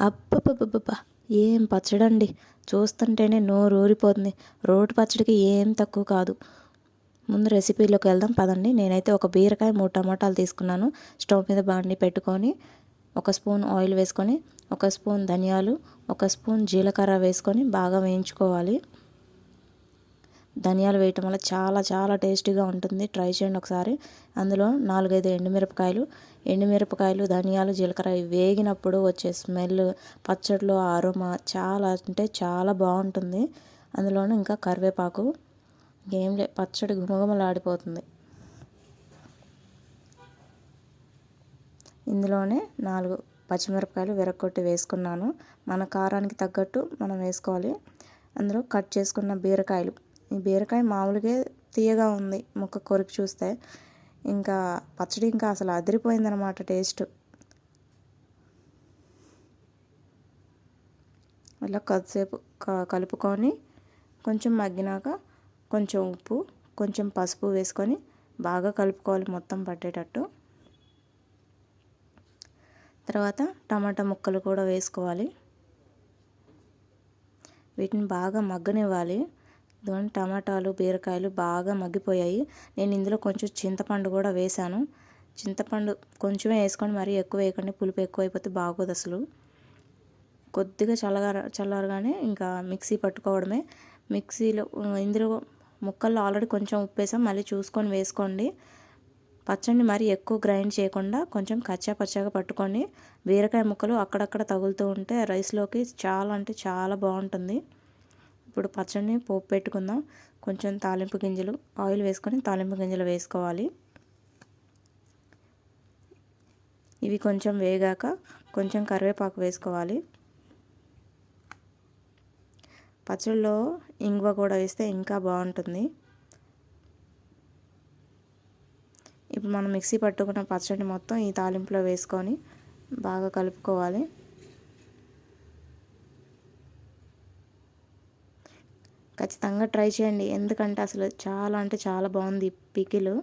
అబ్బబ్బబ్బబ్బా! ఏం పచ్చడండి. చూస్తుంటేనే నోరూరిపోతుంది. రోటి పచ్చడికి ఏం తక్కువ కాదు. ముందు రెసిపీలోకి వెళ్దాం పదండి. నేనైతే ఒక బీరకాయ, 3 టమాటాలు తీసుకున్నాను. స్టవ్ మీద బాండీ పెట్టుకొని, ఒక స్పూన్ ఆయిల్ వేసుకొని, ఒక స్పూన్ ధనియాలు, ఒక స్పూన్ జీలకర్ర వేసుకొని బాగా వేయించుకోవాలి. ధనియాలు వేయటం వల్ల చాలా చాలా టేస్టీగా ఉంటుంది. ట్రై చేయండి ఒకసారి. అందులో 4, 5 ఎండుమిరపకాయలు, ధనియాలు, జీలకర్ర వేగినప్పుడు వచ్చే స్మెల్, పచ్చడిలో అరోమా చాలా అంటే చాలా బాగుంటుంది. అందులోనూ ఇంకా కరివేపాకు, ఏం లే పచ్చడి గుమగుమలాడిపోతుంది. ఇందులోనే 4 పచ్చిమిరపకాయలు విరగ్గొట్టి వేసుకున్నాను. మన కారానికి తగ్గట్టు మనం వేసుకోవాలి. అందులో కట్ చేసుకున్న బీరకాయలు, ఈ బీరకాయ మామూలుగా తీయగా ఉంది, ముక్క కొరికి చూస్తే. ఇంకా పచ్చడి ఇంకా అసలు అదిరిపోయిందనమాట టేస్ట్. ఇలా కొద్దిసేపు కలుపుకొని కొంచెం మగ్గినాక కొంచెం ఉప్పు, కొంచెం పసుపు వేసుకొని బాగా కలుపుకోవాలి మొత్తం పట్టేటట్టు. తర్వాత టమాటా ముక్కలు కూడా వేసుకోవాలి. వీటిని బాగా మగ్గనివ్వాలి. ఇదిగోండి టమాటాలు, బీరకాయలు బాగా మగ్గిపోయాయి. నేను ఇందులో కొంచెం చింతపండు కూడా వేశాను. చింతపండు కొంచెమే వేసుకొని మరీ ఎక్కువ వేయకండి, పులుపు ఎక్కువైపోతే బాగోదు అసలు. కొద్దిగా చల్లారగానే ఇంకా మిక్సీ పట్టుకోవడమే. మిక్సీలో ఇందులో ముక్కల్లో ఆల్రెడీ కొంచెం ఉప్పు వేసాం, మళ్ళీ చూసుకొని వేసుకోండి. పచ్చడిని మరి ఎక్కువ గ్రైండ్ చేయకుండా కొంచెం కచ్చా పచ్చాగా పట్టుకొని, బీరకాయ ముక్కలు అక్కడక్కడ తగులుతూ ఉంటే రైస్లోకి చాలా అంటే చాలా బాగుంటుంది. ఇప్పుడు పచ్చడిని పోపు పెట్టుకుందాం. కొంచెం తాలింపు గింజలు, ఆయిల్ వేసుకొని తాలింపు గింజలు వేసుకోవాలి. ఇవి కొంచెం వేగాక కొంచెం కరివేపాకు వేసుకోవాలి. పచ్చడిలో ఇంగువ కూడా వేస్తే ఇంకా బాగుంటుంది. ఇప్పుడు మనం మిక్సీ పట్టుకున్న పచ్చడి మొత్తం ఈ తాలింపులో వేసుకొని బాగా కలుపుకోవాలి. ఖచ్చితంగా ట్రై చేయండి, ఎందుకంటే అసలు చాలా అంటే చాలా బాగుంది పికిల్.